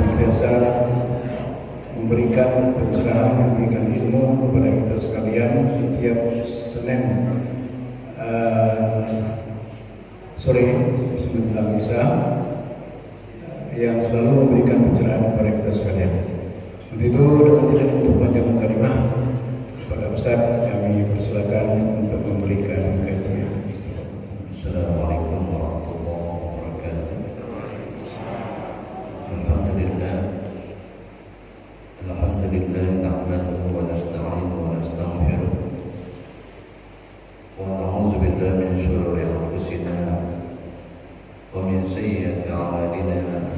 senantiasa memberikan pencerahan, memberikan ilmu kepada kita sekalian setiap Senin sore sebelum Isya, yang selalu memberikan pencerahan kepada kita sekalian. Untuk itu, dengan tidak memperpanjang kalimah, kepada Ustaz kami persilakan untuk memberikan kajian. Assalamualaikum warahmatullahi wabarakatuh. Alhamdulillah nahmaduhu wa nasta'inuhu wa nastaghfiruh wa na'udzu billahi min shururi anfusina wa min sayyiati a'malina.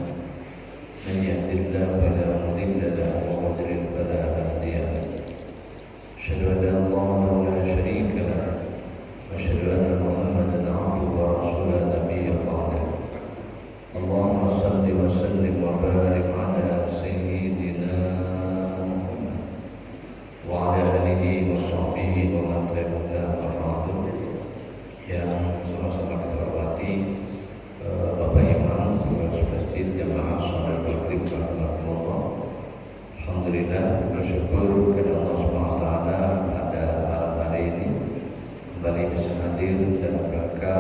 Man yahdihillahu fala mudilla lahu wa man yudlil fala hadiya lahu. Asyhadu an la ilaha illa syarika lahu wa asyhadu anna Muhammadan 'abduhu wa rasuluhu la nabiyya ba'dahu. Allahumma shalli wa sallim wa barik ala sayyidina wa ala alihi wa sahbihi wa man tabi'ahum yang sama-sama kita hormati Bapak Imam Pengurus Masjid Jamaah Salat Maghrib rahimahullah. Alhamdulillah, bersyukur kepada Allah Subhanahu wa taala pada malam hari ini kembali bisa hadir dalam rangka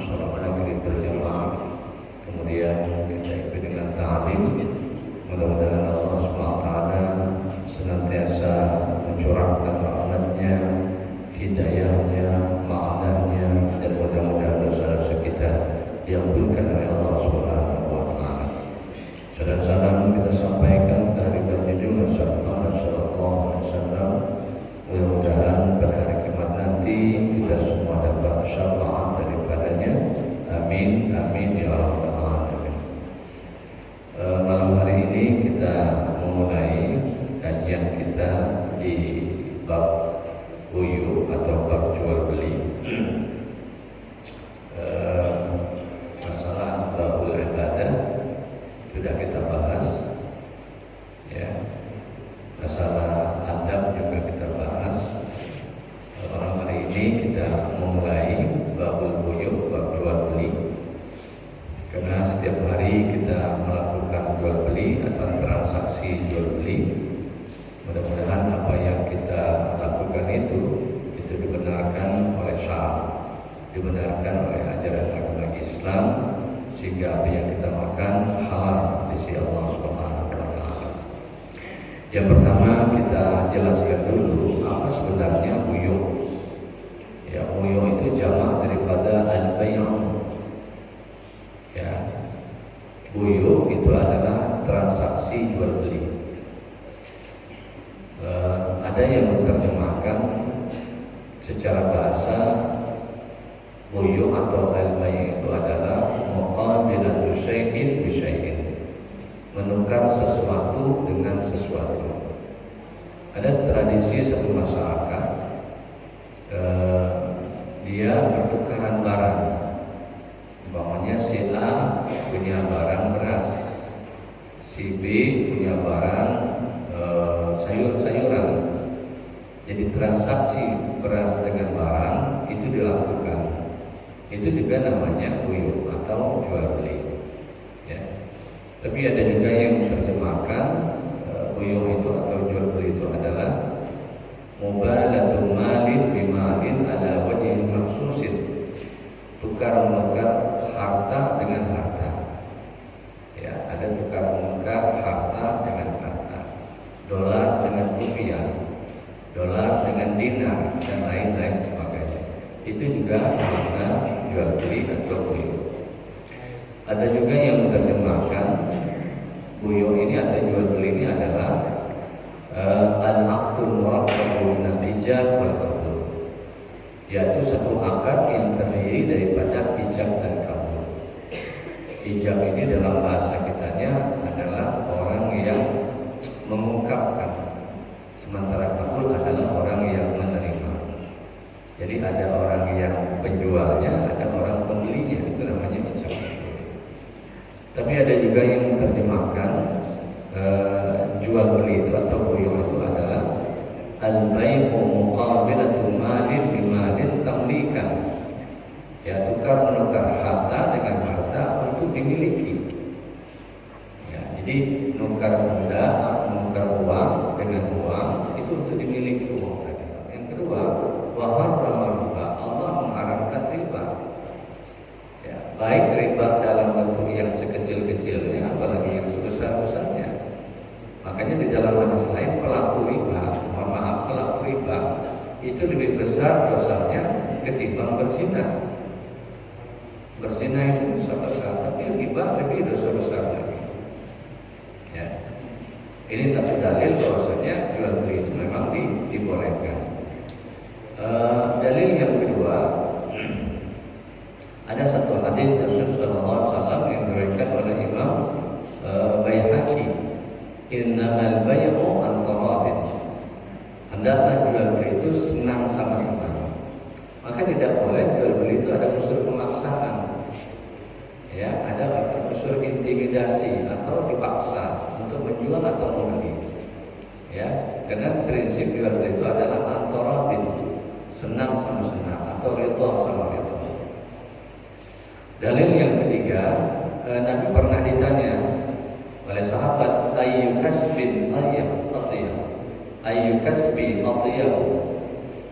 salat maghrib berjamaah. Kemudian kita ikuti dengan ta'lim. Mudah-mudahan Allah Subhanahu wa taala senantiasa mencurahkan rahmatnya, hidayahnya, ma'anahnya, dan mudah-mudahan dosa-dosa kita diampunkan oleh Allah Subhanahu wa taala. Salam kita sampaikan dari Baginda Muhammad sallallahu alaihi wasallam. Mudah-mudahan pada hari kiamat nanti kita semua dapat syafaat daripadanya. Amin amin ya rabbal alamin. Malam hari ini kita memulai kajian kita di bab buyu atau bab jual beli. Masalah babul ibadah sudah kita bahas, ya. Masalah adab juga kita bahas. Malam hari ini kita memulai babul buyu, bab jual beli. Karena setiap hari kita melakukan jual beli atau transaksi jual beli, mudah-mudahan apa yang kita lakukan itu dibenarkan oleh syara, dibenarkan oleh ajaran agama Islam, sehingga apa yang kita makan halal di sisi Allah Subhanahu wa taala. Yang pertama kita jelaskan dulu apa sebenarnya buyu. Ya, buyu itu jamak daripada al-bay'. Ya, buyu itu adalah transaksi jual beli. Ada yang menerjemahkan secara bahasa buyu atau al-bay' itu adalah muqabilatu syai'in bi syai'in, menukar sesuatu dengan sesuatu. Ada tradisi satu masyarakat, dia pertukaran barang. Umpamanya si A punya barang beras, si B punya barang sayur-sayuran. Jadi transaksi beras dengan barang itu dilakukan. Itu juga namanya buyu atau jual beli. Ya. Tapi ada juga yang menerjemahkan buyu itu atau jual beli itu adalah mubalatul malin bimalin ala wajhin maksusin, tukar menukar harta dengan harta. Ya, ada tukar menukar harta dengan harta, dolar dengan rupiah, dolar dengan dinar, dan lain-lain sebagainya. Itu juga makna jual beli atau buyu. Ada juga yang menerjemahkan buyu ini atau jual beli ini adalah al-aqdul murakkabun min ijab wal qabul, yaitu satu akad yang terdiri daripada ijab dan kabul. Ijab ini dalam bahasa kitanya adalah orang yang mengungkapkan, sementara kabul adalah orang yang menerima. Jadi ada orang yang penjualnya, ada orang pembelinya, itu namanya ijab. Tapi ada juga yang menerjemahkan jual beli itu atau buyu itu adalah al-bai'u muqabilatu malin bimalin tamlikan. Ya, tukar menukar harta dengan harta untuk dimiliki. Ya, jadi nukar benda, nukar uang dengan uang itu untuk dimiliki uang tadi. Yang kedua, wa harrama riba, Allah mengharamkan riba. Ya, baik riba dalam bentuk yang sekecil-kecilnya, apalagi yang sebesar-besarnya. Makanya di dalam hadis lain pelaku riba, pelaku riba itu lebih besar dosanya ketimbang berzina. Berzina itu dosa besar, tapi riba lebih dosa besar lagi. Ya. Ini satu dalil bahwasanya jual beli itu memang dibolehkan. Dalil yang kedua, ada satu hadis Rasulullah SAW yang diriwayatkan oleh Imam Baihaqi, innamal bay'u an taradin. Hendaklah jual beli itu senang sama-sama. Maka tidak boleh jual beli itu ada unsur pemaksaan. Ya, ada unsur intimidasi atau dipaksa untuk menjual atau membeli. Ya, karena prinsip jual beli itu adalah an-taradin, senang sama senang atau ridha sama ridha. Dalil yang ketiga, Nabi pernah ditanya oleh sahabat, ayyu kasbin atyab,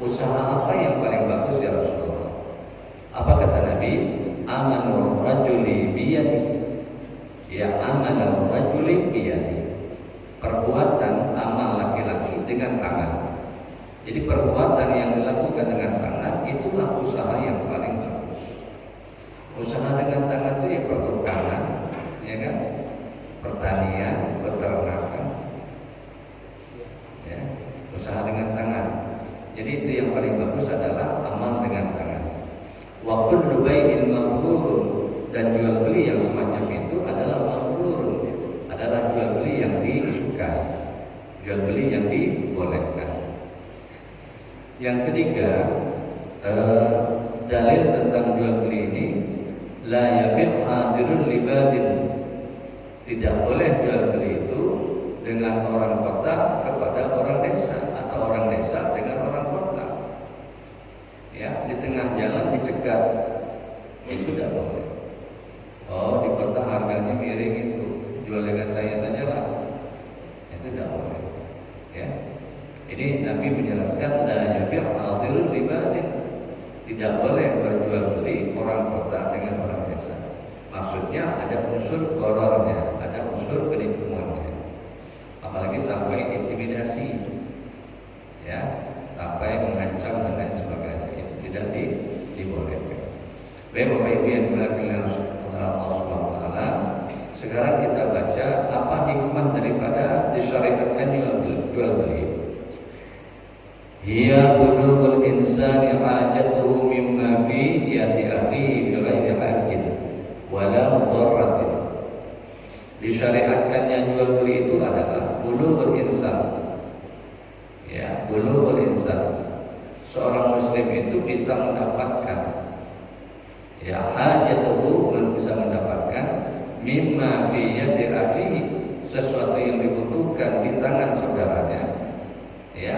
usaha apa yang paling bagus ya Rasulullah? Apa kata Nabi? Amanur rajuli biyadihi, ya amanur rajuli biyadihi, perbuatan amal laki-laki dengan tangan. Jadi perbuatan yang dilakukan dengan tangan itulah usaha yang paling bagus. Usaha dengan tangan itu ya pertukangan, ya kan? Pertanian, peternakan, ya, usaha dengan tangan. Jadi itu yang paling bagus adalah amal dengan tangan. Wa kullu bai'in mabrurun, dan jual beli yang semacam itu adalah mabrurun, adalah jual beli yang disukai, jual beli yang dibolehkan. Yang ketiga, dalil tentang jual beli ini, la yabi' hadirun libadin, tidak boleh jual beli itu dengan orang kota kepada orang desa atau orang desa dengan orang kota. Ya, di tengah jalan dicegat, itu tidak boleh. Oh, di kota harganya miring itu, jual dengan saya saja lah, itu tidak boleh. Ya, ini Nabi menjelaskan la yabi' hadirun libadin, tidak boleh berjual beli orang kota dengan orang desa. Maksudnya ada unsur gorornya, ada unsur penipuannya, apalagi sampai intimidasi, ya, sampai mengancam dan lain sebagainya, itu tidak dibolehkan. Baik Bapak Ibu yang dimuliakan Allah Subhanahu wa taala, sekarang kita baca apa hikmah daripada disyariatkan jual beli. Hiya qulubul insani hajatuhu mimma fi yadi akhihi bi ghairi hajin wala mudarratin. Disyariatkannya jual beli itu adalah qulubul insan. Ya, qulubul insan. Seorang muslim itu bisa mendapatkan, ya, hajatuhu, bisa mendapatkan mimma fi yadi akhihi, sesuatu yang dibutuhkan di tangan saudaranya, ya,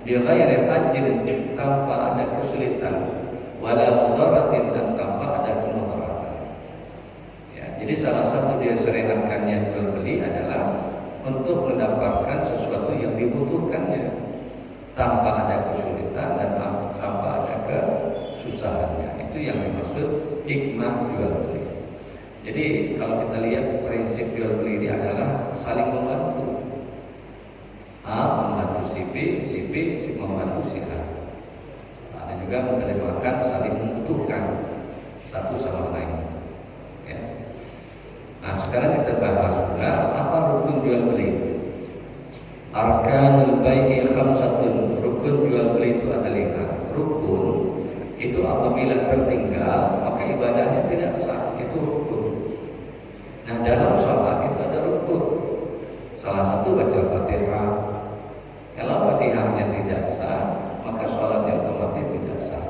bi ghairi hajin, tanpa ada kesulitan, wala mudaratin, dan tanpa ada kemudaratan. Ya, jadi salah satu dia syariatkannya jual beli adalah untuk mendapatkan sesuatu yang dibutuhkannya tanpa ada kesulitan dan tanpa ada kesusahannya. Itu yang dimaksud hikmah jual beli. Jadi kalau kita lihat prinsip jual beli ini adalah saling membantu. A membantu si B, si membantu si A. Ada juga menerjemahkan saling membutuhkan satu sama lain. Ya. Nah, sekarang kita bahas pula apa rukun jual beli. Arkanul bai'i khamsatun, rukun jual beli itu ada 5. Rukun itu apabila tertinggal maka ibadahnya tidak sah, itu rukun. Nah, dalam sholat itu ada rukun. Salah satu baca Fatihah. Kalau Fatihahnya tidak sah, maka sholatnya otomatis tidak sah.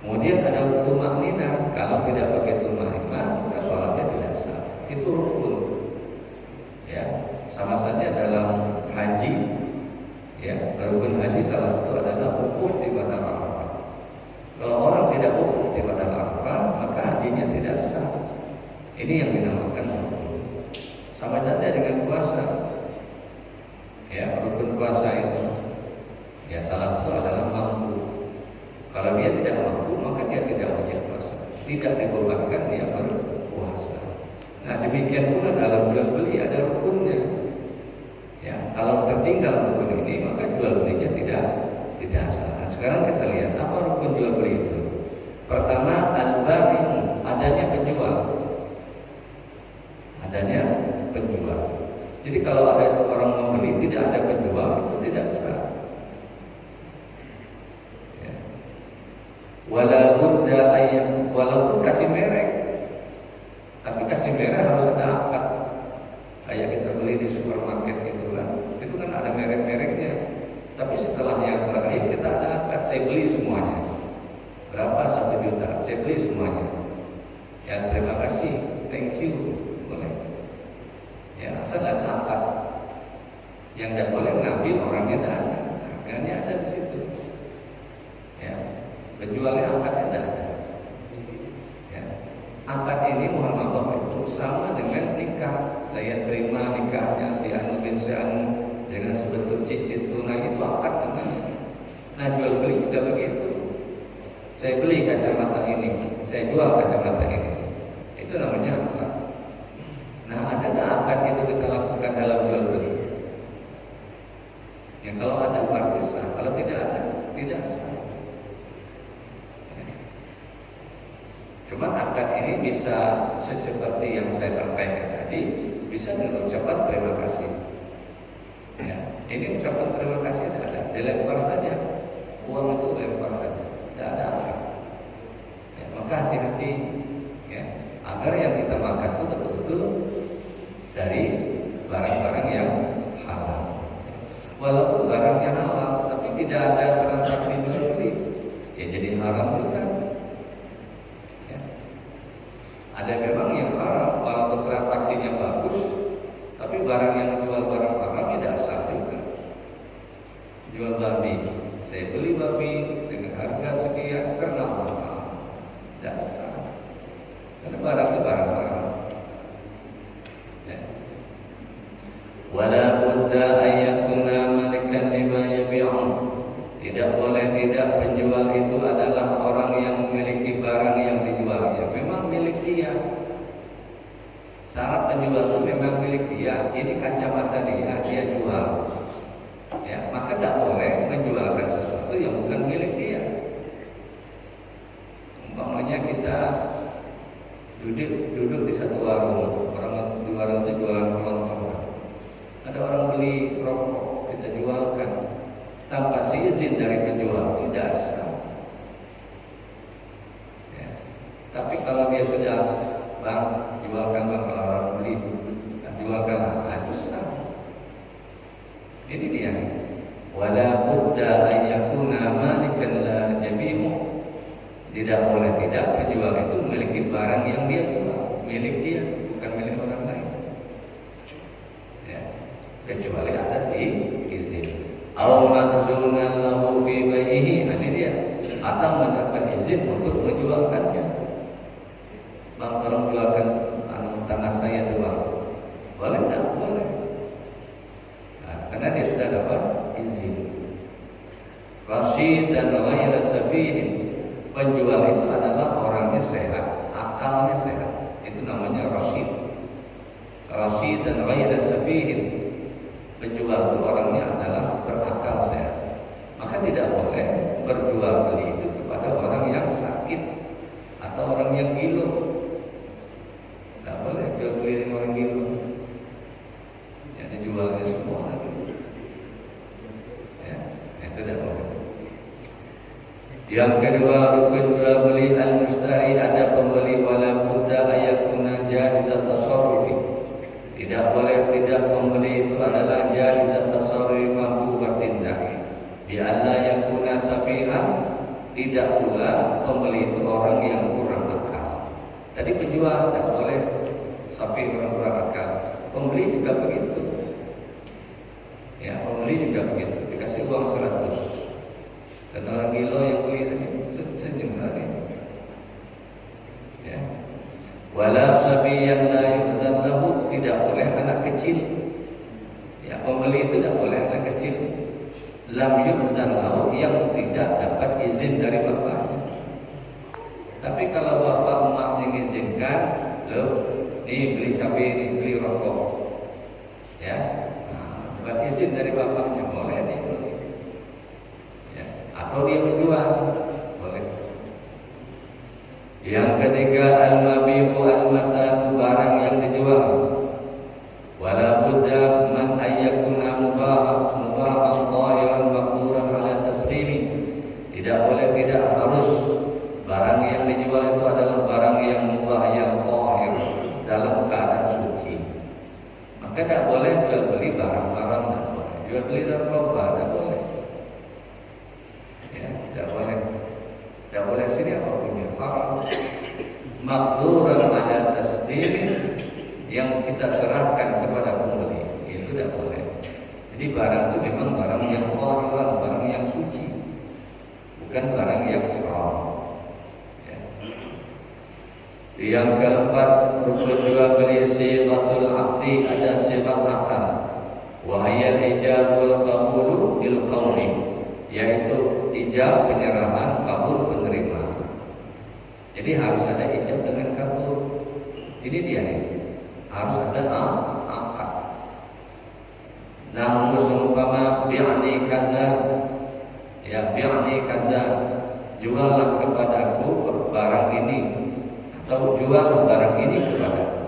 Kemudian ada tumakninah. Kalau tidak pakai tumakninah, maka sholatnya tidak sah. Itu rukun. Ya, sama saja dalam haji. Ya, rukun haji salah satu adalah wukuf di padang Arafah. Kalau orang tidak wukuf di padang Arafah, maka hajinya tidak sah. Ini yang dinamakan rukun. sama saja dengan puasa. Ya, rukun puasa itu ya salah satu adalah mampu. Kalau dia tidak mampu, maka dia tidak wajib puasa, tidak dibebankan dia berpuasa. Nah, demikian pula dalam jual beli ada rukunnya. Ya, kalau tertinggal rukun ini, maka jual belinya tidak sah. Nah, sekarang kita lihat apa rukun jual beli itu. Pertama, al-bai'u, adanya penjual. Adanya penjual. Jadi kalau ada orang membeli tidak ada penjual, itu tidak sah. Ya. Walaupun kasih merek, tapi kasih merek harus ada akad. Kayak kita beli di supermarket itu kan ada merek-mereknya. Tapi setelahnya terakhir kita ada akad, saya beli semuanya. Berapa? 1 juta, saya beli semuanya. Ya, terima kasih, thank you, boleh. Ya, asal ada akad. Yang tidak boleh ngambil orangnya tidak ada, harganya ada di situ. Ya, penjualnya akadnya tidak ada. Ya, akad ini mohon maaf itu sama dengan nikah. Saya terima nikahnya si Anu bin si Anu dengan sebentuk cicit tunai, itu akad namanya. Nah, jual beli juga begitu. Saya beli kacamata ini, saya jual kacamata ini, itu namanya akad. Nah, adakah akad itu kita lakukan dalam jual beli? Ya, kalau ada berarti sah, kalau tidak ada tidak sah. Ya. Cuma akad ini bisa seperti yang saya sampaikan tadi, bisa dengan ucapan terima kasih. Ya, ini ucapan terima kasih tidak ada, dilempar saja, uang itu dilempar saja, tidak ada akad. Ya, maka hati-hati, ya, agar yang kita makan itu betul-betul dari barang-barang yang halal. Walaupun barangnya halal, tapi tidak ada transaksi jual beli, ya jadi haram juga. Ya. Ada memang yang haram, walaupun transaksinya bagus, tapi barang yang jual barang haram tidak sah juga. Jual babi, saya beli babi dengan harga sekian karena mahal, tidak sah. Karena barang itu barang haram. Ya. Wala budda ayyakuna malikan lima yabi'un. Tidak boleh tidak penjual itu adalah orang yang memiliki barang yang dijualnya. Memang milik dia. Syarat penjual itu memang milik dia. Ini kacamata dia jual. Ya, maka tidak boleh menjualkan sesuatu yang bukan milik dia. Umpamanya kita duduk di satu warung, orang di warung itu jualan kelontong. Ada orang beli rokok, kita jualkan tanpa izin dari penjual, tidak sah. Ya. Tapi kalau dia sudah, bang, jualkan bang, kalau orang beli, jualkanlah, itu sah. Ini dia. Wala budda ayyakuna malikan la yabi'u. Tidak boleh tidak penjual itu memiliki barang yang dia jual, milik dia, bukan milik orang lain. Ya. Kecuali atas izin. Aw mahzunan lahu fi bai'ihi, ini dia. Atau mendapat izin untuk menjualkannya. Bang, tolong jualkan tanah saya tuh, bang. Boleh tak? Boleh. Nah, karena dia sudah dapat izin. Rasyid dan ghairu sabihin. Penjual itu adalah orangnya sehat, akalnya sehat. Itu namanya rasyid. Rasyid dan ghairu sabihin. Penjual itu orangnya adalah berakal sehat. Maka tidak boleh berjual beli itu kepada orang yang sakit atau orang yang gila. Tidak boleh jual beli dengan orang gila. Ya, dijualnya semua lagi. Ya, itu tidak boleh. Yang kedua, rukun jual beli al-mustari, ada pembeli wala budda ayakuna jaizat tasarrufi. Tidak boleh tidak pembeli itu adalah jaizat tasarrufi, mampu bertindak. Bi alla yakuna safihan, tidak pula pembeli itu orang yang kurang akal. Tadi penjual tidak boleh safi, orang kurang akal. Pembeli juga begitu. Ya, pembeli juga begitu. Dikasih uang 100. Dan orang gila yang beli tadi senyum lagi. Ya. Wala sabiyan la yuzan lahu, tidak boleh anak kecil. Ya, pembeli itu tidak boleh anak kecil. Lam yu'zan lahu, yang tidak dapat izin dari bapaknya. Tapi kalau bapak emak mengizinkan, loh, nih beli cabai, nih beli rokok, ya, dapat izin dari bapaknya boleh nih beli. Ya, atau dia menjual, boleh. Yang ketiga, al-mabi'u al-masad, barang yang dijual. Wala budda man ayyakuna mubahan dhahiran maqduran ala taslimi. Tidak boleh, tidak harus barang yang dijual itu adalah barang yang mubah, yang dhahir, dalam keadaan suci. Maka tidak boleh jual beli barang-barang, tidak boleh jual beli narkoba, tidak boleh. Ya, tidak boleh. Tidak boleh sini apa punya haram. Maqduran ala taslimi, yang kita serahkan kepada pembeli, itu tidak boleh. Jadi barang itu memang barang yang dhahir, barang yang suci, bukan barang yang haram. Ya. Yang keempat, rukun jual beli sighatul aqdi, ada sighat akad. Wa hiya ijabul qabulu bil qawli, yaitu ijab penyerahan, kabul penerimaan. Jadi harus ada ijab dengan kabul. Ini dia nih. Harus ada akad. Namun seumpama bi'ani kaza, ya bi'ani kaza, juallah kepadaku barang ini, atau jual barang ini kepadaku.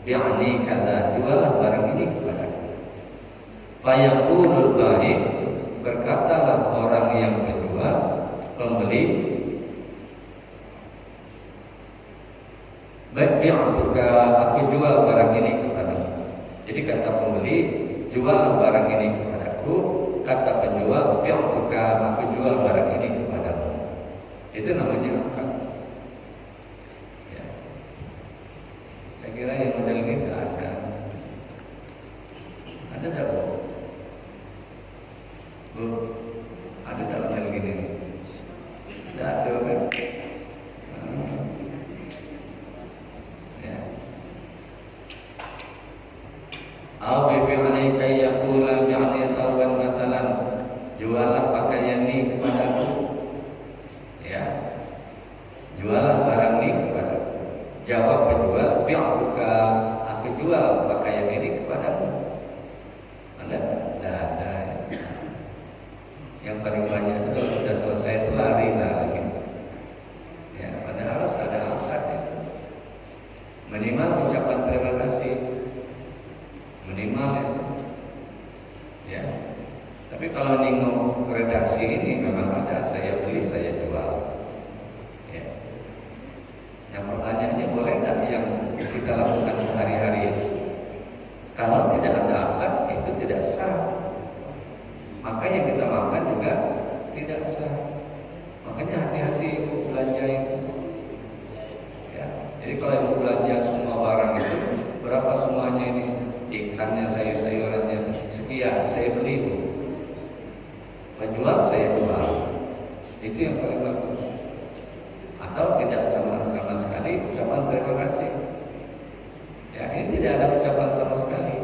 Bi'ani kaza, juallah barang ini kepadaku. Fayaqulul ba'i, berkatalah orang yang menjual, pembeli, baik bi'atuka, aku jual barang ini kepadamu. Jadi kata pembeli, jual barang ini kepadaku. Kata penjual, bi'atuka, aku jual barang ini kepadamu. Itu namanya akad. Ya. Saya kira yang model ini tidak ada. Ada tak Bu? Bu, ada dalam model gini? Tidak ada kan? Au bi fi'li kay yaqula bi'ni sawan masalan, jualah pakaian ini kepadaku. Ya. Jualah barang ini kepadaku. Jawab penjual, bi'atuka, aku jual pakaian ini kepadamu. Ada. Yang paling banyak itu kalau sudah selesai itu lari lagi. Ya, padahal harus ada akad ya. Minimal ucapan terima kasih. Minimal ya. Tapi kalau nengok redaksi ini memang ada saya beli, saya jual. Ya. Yang pertanyaannya, boleh tidak yang kita lakukan sehari-hari? Kalau tidak ada akad, itu tidak sah. Maka yang kita makan juga tidak sah. Makanya hati-hati belanja itu. Ya. Jadi kalau mau belanja semua barang itu, berapa semuanya ini? Ikannya, sayur-sayurannya sekian, saya beli Bu. Penjual saya jual. Itu yang paling bagus. Atau tidak sama sekali ucapan terima kasih. Ya, ini tidak ada ucapan sama sekali.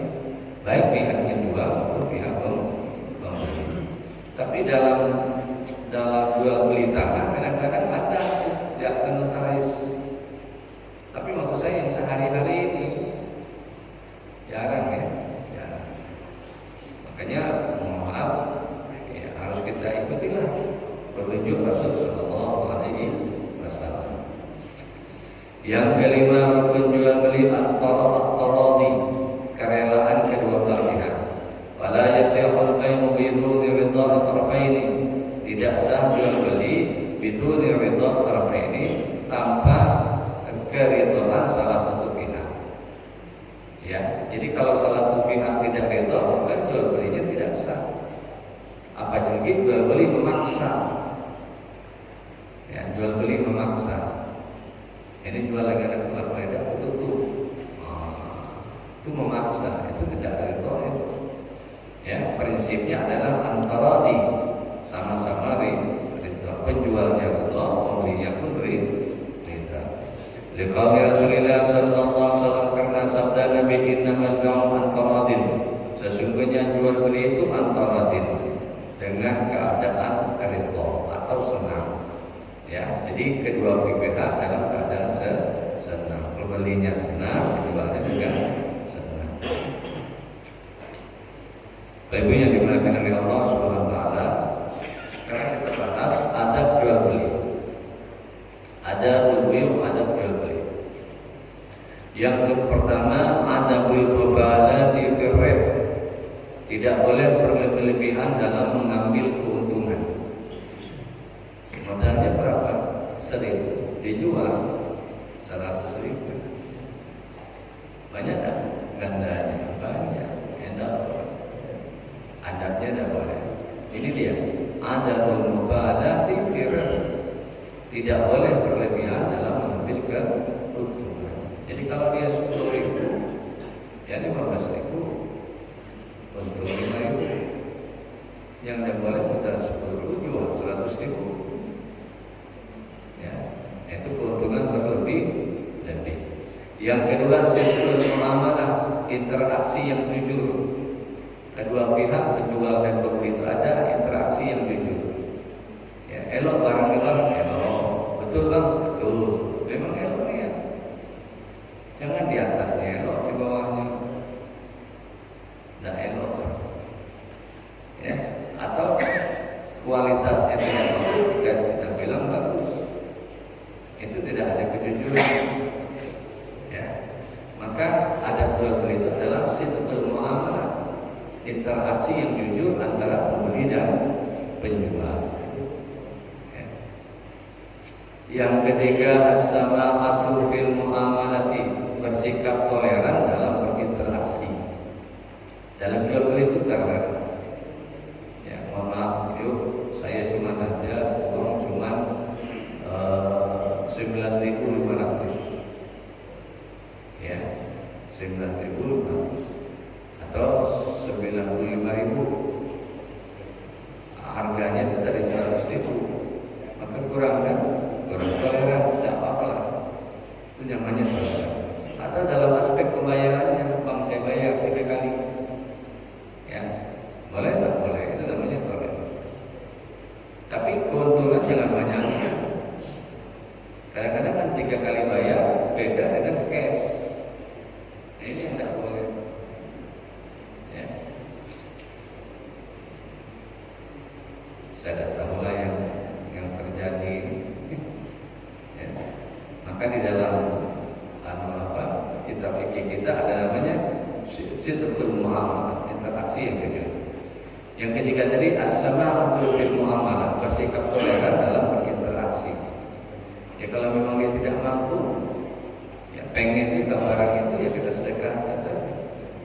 Baik pihak penjual maupun pihak pembeli. Tapi dalam jual beli tanah kadang-kadang ada tidak notaris. Tapi maksud saya yang sehari-hari ini jarang ya. Makanya mohon maaf, ya, harus kita ikutilah petunjuk Rasul Sallallahu Alaihi Wasallam. Yang kelima, rukun jual beli at-taradi, kerelaan kedua belah pihak. Wala yasihul bai'u biduni ridha at-tarafaini, tidak sah jual beli biduni ridha at-tarafaini, tanpa keridhaan salah satu pihak. Ya, jadi kalau salah satu pihak tidak ridha, maka jual belinya tidak sah. Apalagi jual beli memaksa. Ya, jual beli memaksa. Ini jual lagi ada keluar ridha, tutup. Itu memaksa, itu tidak ridha itu. Ya, prinsipnya adalah antaradi, sama-sama ridha. Penjualnya Allah, pembelinya pun ridha. Liqauli Rasulullah sallallahu alaihi wasallam, karena sabda sabda Nabi innamal bai'u an taradin, sesungguhnya jual beli itu antaradin, dengan keadaan ridha atau senang. Ya, jadi kedua pihak dalam keadaan senang. Pembelinya senang, penjualnya juga senang. Bapak yang dimuliakan oleh Allah Subhanahu wa taala, sekarang kita bahas adab jual beli. Adab beli, adab jual beli. Yang pertama, adabul mubadati fil rib. Tidak boleh berlebihan dalam mengambil keuntungan. Modalnya berapa? 1.000, dijual 100.000. Banyak tak? Gandanya banyak. Enak. Adabnya tidak boleh. Ini dia. Adabul mubadati fil rib. Tidak boleh berlebihan dalam mengambil keuntungan. Jadi kalau dia 10.000, ya 15.000. Untuk 5.000, yang tidak boleh modal 10.000 jual 100.000. Ya, itu keuntungan berlebih. Yang kedua, sistem muamalah, interaksi yang jujur. Kedua pihak penjual dan pembeli itu ada interaksi yang jujur. Ya, elok barang elok, betul bang, betul, memang elok ya. Jangan di atasnya elok, di bawahnya tidak elok, ya. Atau kualitasnya tidak bagus, kita bilang bagus, itu tidak ada kejujuran, ya. Maka ada jual beli itu adalah sidqul muamalah, interaksi yang jujur antara pembeli dan penjual. Ya. Yang ketiga, as-samahatu fil muamalati, bersikap toleran dalam berinteraksi. Dalam jual beli itu toleran. Ya, mohon maaf, yuk, saya cuma ada uang cuma 9.500. Ya, 9.500 atau 95.000. Harganya itu dari 100.000. Maka kurang kan? Kurang toleran, tidak apa-apa lah. Itu namanya toleran. Atau dalam aspek pembayarannya, bang saya bayar 3 kali. Ya, boleh tak boleh, itu namanya toleran. Tapi keuntungan jangan banyak. Kadang-kadang kan 3 kali bayar beda dengan cash. Ini yang tidak boleh. Ya. Saya tidak tahu lah yang terjadi. Ya. Maka di dalam kitab fikih kita ada namanya sidqul muamalah, interaksi yang jujur. Yang ketiga tadi as-samahatu fil muamalah, bersikap toleran dalam berinteraksi. Ya kalau memang dia tidak mampu, ya pengen juga barang itu, ya kita sedekahkan saja,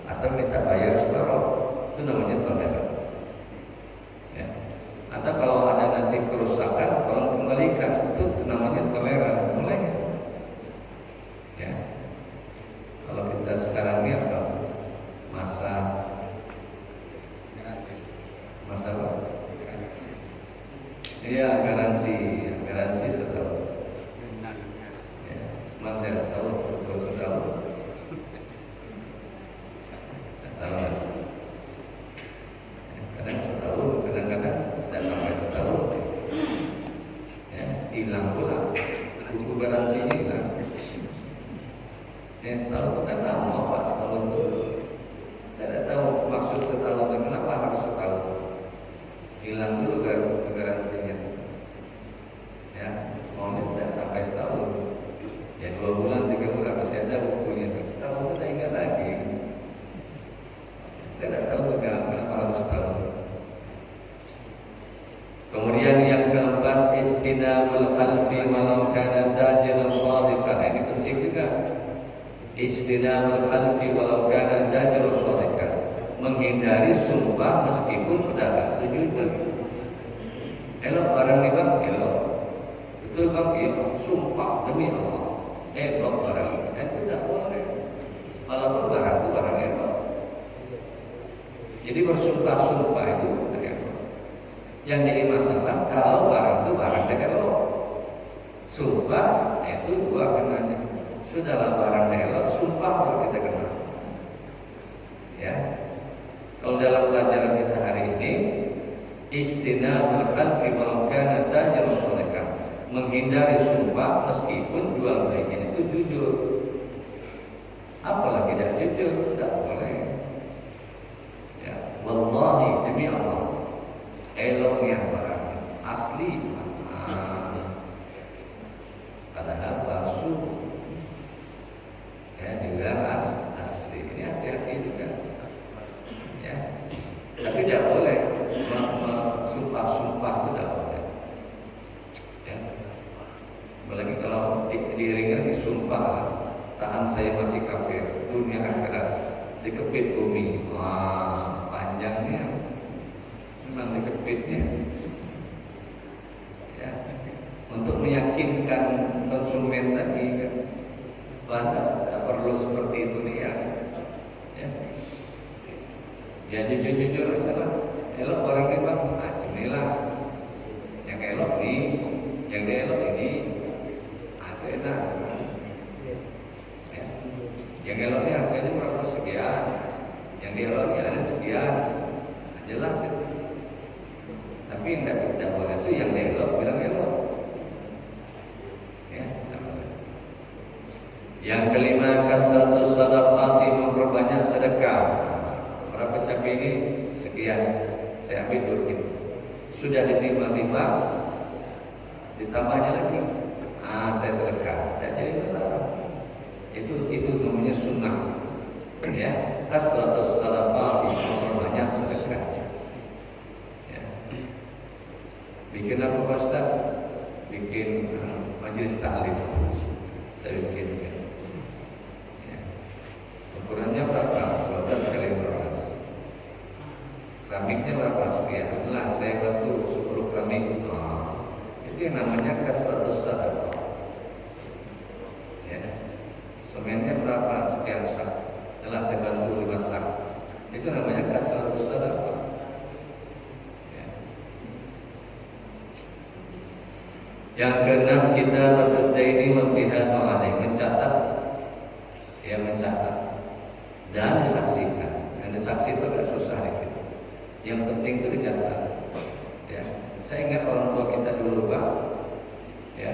atau kita bayar separuh, itu namanya toleran. Ya. Atau kalau ada nanti kerusakan, tolong kembalikan, itu namanya toleran, boleh. Ya. Kalau kita sekarang ini apa? Masa garansi. Masa apa? Garansi. Iya, garansi setahun. Ya, cuma saya tidak tahu betul setahun. Setahun. Ya, kadang setahun, kadang-kadang tidak sampai setahun. Ya, hilang pula. Buku garansinya hilang. Ya, setahun kan lama Pak, setahun itu. Saya tidak tahu maksud setahun, kenapa harus setahun? Hilang dulu garansinya. Ya, maunya tidak sampai setahun. Ya 2 bulan, 3 bulan masih ada bukunya. Setahun kita ingat lagi. Saya tidak tahu kenapa harus setahun. Kemudian yang keempat, ijtinabul khalfi walau kana tajiran shadiqan. Ini penting juga. Ijtinabul khalfi walau kana tajiran shadiqan. Menghindari sumpah meskipun pedagang itu jujur. Elok barang ini bang, elok. Betul bang, elok. Sumpah demi Allah, elok barang ini. Itu tidak boleh. Walaupun barang itu barang elok. Jadi bersumpah-sumpah itu tidak elok. Yang jadi masalah kalau barang itu barang tidak elok. Sumpah itu 2 kenanya. Sudahlah barang elok, sumpah baru kita kenal. Ya. Kalau dalam pelajaran kita hari ini, istinabul khalfi walau kana tajiran shadiqan, menghindari sumpah meskipun jual belinya itu jujur. Apalagi tidak jujur, tidak boleh. Ya, wallahi demi Allah, eloknya barang asli, padahal palsu. Ya, dibilang asli. Ini hati-hati juga. Ya, tapi tidak boleh sumpah-sumpah itu tidak boleh. Ya, apalagi kalau diiringi disumpah, tahan saya mati kafir, dunia akhirat dikepit bumi. Wah, panjangnya memang dikepitnya. Ya, untuk meyakinkan konsumen tadi kan, tidak perlu seperti itu nih ya. Ya jujur-jujur aja lah. Elok orang ini bang, nah inilah yang elok nih, yang dielok ini ada enak. Ya. Yang eloknya harganya berapa sekian, yang dieloknya ada sekian, nah, jelas itu. Tapi tidak boleh itu yang dielok bilang elok. Ya, tidak boleh. Yang kelima, kasratus sadaqati, memperbanyak sedekah. Berapa cabai ini? Sekian. Saya ambil dulu gitu. Sudah diterima-terima, ditambahnya lagi. Saya sedekah. Tidak jadi masalah. Itu namanya sunnah. Ya, kasratus sadaqati, memperbanyak sedekah. Ya. Bikin apa Pak Ustaz? Bikin majelis taklim. Saya bikin. Ukurannya berapa? 12 kali 12. Keramiknya berapa? Sekian. Lah saya bantu 10 keramik. Itu yang namanya kasratus sadaqah. Ya. Semennya berapa? Sekian sak. Telah saya bantu 5 sak. Itu namanya kasratus sadaqah. Ya. Yang keenam, kita berdaini wattihadu alaih, mencatat. Ya, mencatat dan disaksikan. Dan disaksi itu agak susah dikit. Yang penting itu dicatat. Ya, saya ingat orang tua kita dulu Pak, ya,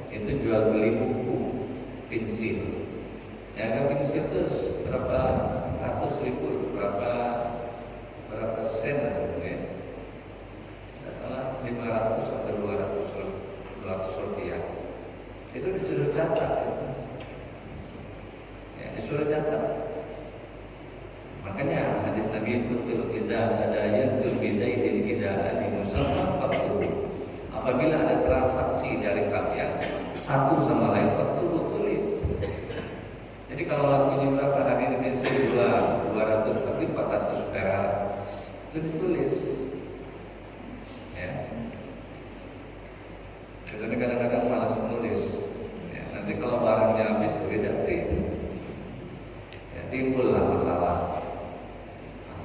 itu jual beli buku pensil. Ya, kan pensil itu berapa ratus ribu, berapa sen, ya. Tidak salah 500 atau 200 rupiah. Itu disuruh catat. Ya, disuruh catat. Makanya hadis Nabi betul, iza ada yatul bidaidin idaan di musamma faktubu. Apabila ada transaksi dari kalian satu sama lain, faktubu, tulis. Jadi kalau lakunya berapa hari ini pensil 200 berarti 400 perak, itu ditulis. Ya. Jadi kadang-kadang malas menulis. Ya, nanti kalau barangnya habis beda ya, timbullah masalah.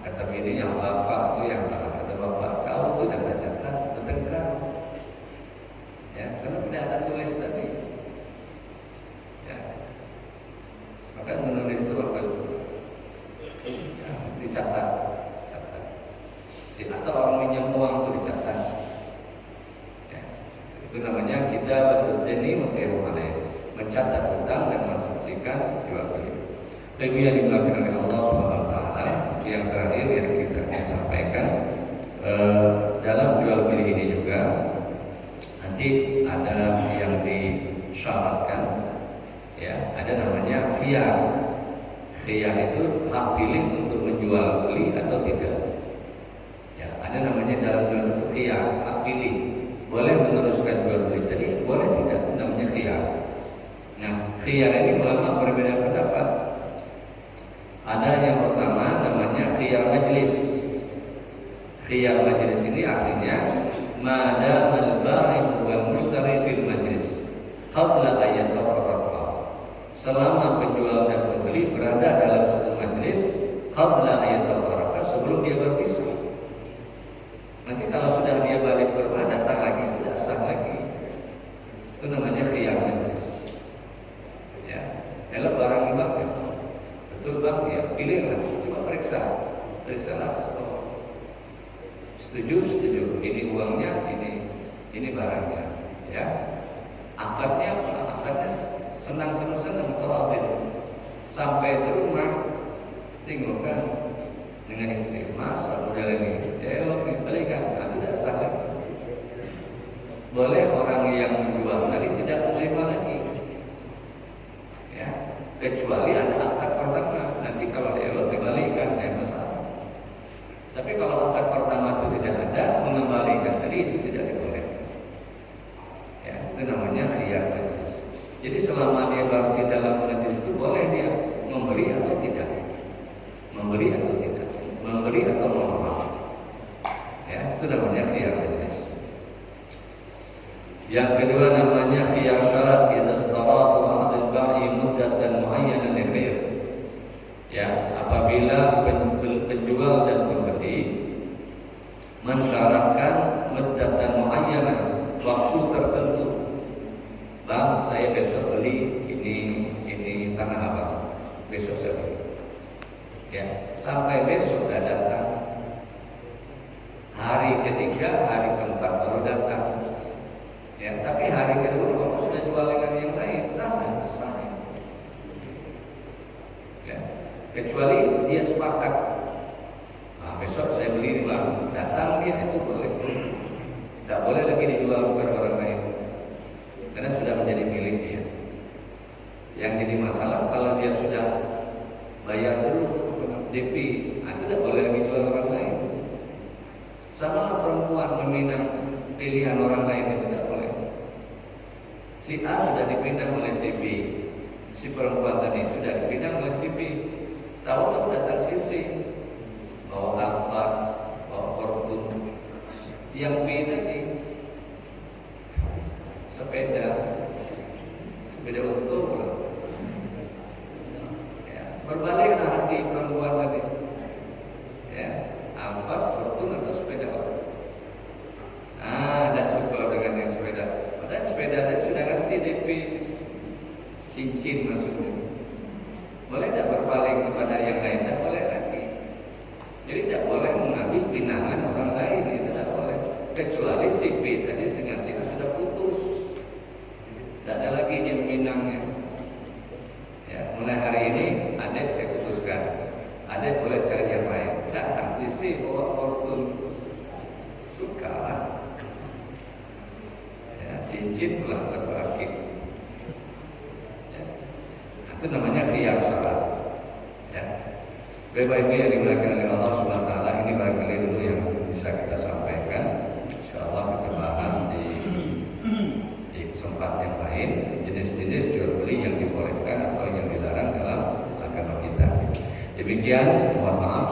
Kata bininya, bapak itu yang salah. Kata bapak, kau itu dah catat, bertengkar. Ya, karena tidak ada tulis tadi. Ya, maka menulis itu bagus. Ya, dicatat. Atau orang minjem uang itu dicatat. Ya, itu namanya kita bertani mutirulai, mencatat utang dan mensaksikan jual beli. Demikian dilakukan oleh Allah Subhanahu Wa Taala. Yang terakhir yang kita sampaikan, dalam jual beli ini juga nanti ada yang disyaratkan, ya, ada namanya khiyar. Khiyar itu hak pilih untuk menjual beli atau tidak. Ya, ada namanya dalam jual beli khiyar, hak pilih, boleh meneruskan jual beli, jadi boleh tidak, namanya khiyar. Nah, khiyar ini ulama berbeda pendapat. Ada yang pertama namanya khiyar majlis. Khiyar majlis ini artinya madamal ba'i' wal mushtari fil majlis qabla ayat tafarraqa. Selama penjual dan pembeli berada dalam satu majlis qabla ayat tafarraqa, sebelum dia berpisah. Nanti kalau sudah dia balik berubah, datang lagi, tidak sah lagi. Itu namanya khiyar majlis. Ya, kalau barang bang, betul bang, ya pilihlah, coba periksa. dari sana ke bawah. Setuju, ini uangnya, ini barangnya, ya. Akadnya senang terobin. Sampai di rumah, tengok kan dengan istri, masa model ini, lo belikan, nah, tidak sah. Boleh orang yang menjual tadi tidak menerima lagi, ya, kecuali ada akad pertama. Nanti kalau lo dibalikan, masalah. Tapi kalau akad pertama itu tidak ada, mengembalikan tadi itu tidak dibolehkan. Ya, itu namanya khiyar majlis. Jadi selama dia masih dalam majlis itu boleh dia memberi atau tidak, memberi atau menolak. Ya, itu namanya khiyar majlis. Yang kedua namanya khiyar syarat, idza istarata ahad al-ba'i muddatan muayyanan li khiyar. Ya, apabila penjual dan pembeli mensyaratkan muddatan muayyanah, waktu tertentu. Bang, saya besok beli ini tanah apa? Besok saya beli. Ya, sampai besok sudah datang. Hari ketiga, hari keempat baru datang. Ya, tapi hari kedua bapak sudah jual dengan yang lain, sah. Ya, kecuali dia sepakat. Nah, besok saya beli di bang, datang dia itu boleh. Tidak boleh lagi dijual kepada orang lain, karena sudah menjadi milik dia. Yang jadi masalah kalau dia sudah bayar dulu DP, nah, itu tidak boleh lagi jual orang lain. Sama perempuan meminang pilihan orang lain itu tidak boleh. Si A sudah dipinang oleh si B, si perempuan tadi sudah dipinang oleh si B. Tahu datang si C, bawa apa, bawa Fortune. Yang B tadi sepeda untung. Ya, berbaliklah hati perempuan tadi. Ya, apa Fortune atau sepeda orang? Tidak suka dengan yang sepeda. Padahal sepeda tadi sudah kasih DP cincin maksudnya. Boleh tidak berpaling kepada yang lain? Tidak boleh lagi. Jadi tidak boleh mengambil pinangan orang lain, itu tidak boleh. Kecuali si B tadi dengan si A sudah putus, tidak ada lagi dia meminangnya. Ya, mulai hari ini adik saya putuskan, adik boleh cari yang lain. Datang si C bawa Fortune, suka lah. Ya, cincin pulang atau akik. Ya, itu namanya khiyar syarat. Ya. Bapak Ibu yang dimuliakan oleh Allah Subhanahu wa taala, ini barangkali dulu yang bisa kita sampaikan. Insyaallah kita bahas di tempat yang lain, jenis-jenis jual beli yang dibolehkan atau yang dilarang dalam agama kita. Demikian, mohon maaf.